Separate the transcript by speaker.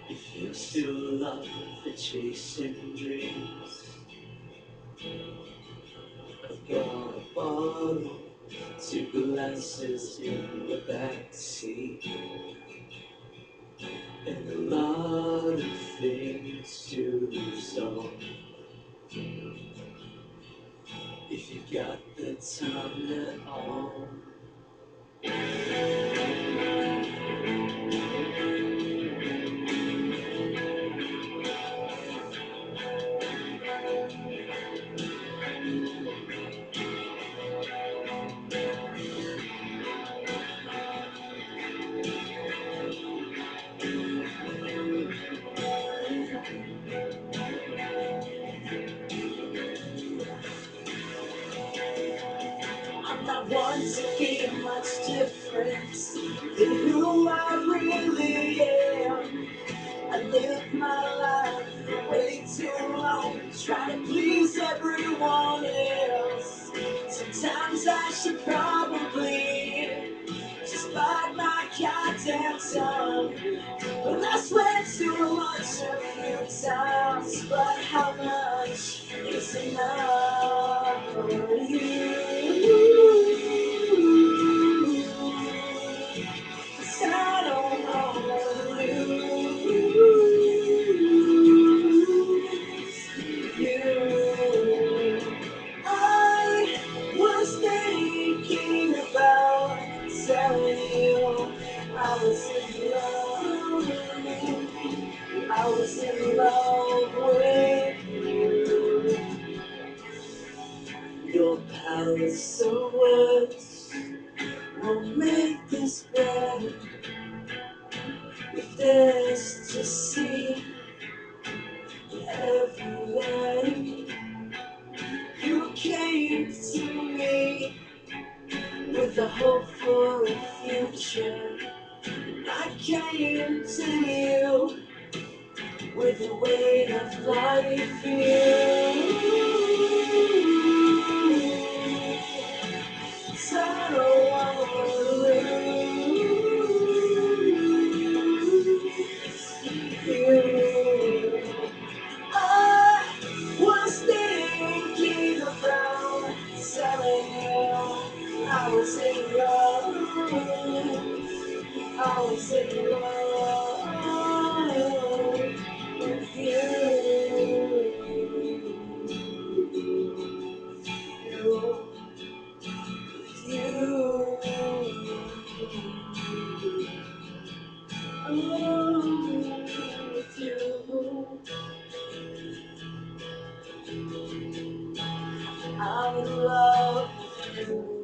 Speaker 1: If you still love the chasing dreams, I've got a bottle, 2 glasses in the backseat, and a lot of things to resolve. If you got the time at all. I'm not one to be much different than who I really am. I live my life for way too long, trying to please everyone else. Sometimes I should probably just bite my goddamn tongue. But I swear too much a few times, but how much is enough for you? 'Cause I don't wanna lose you. I was thinking about telling you I was in love. I was in love with you. Your palace of words won't make this better. If there's to see every day you came to me with a hope for a future. I came to you with the weight of life in you. So I don't wanna lose you. I was thinking about telling you I was in love. I was in love with you. With you. I'm in love with you.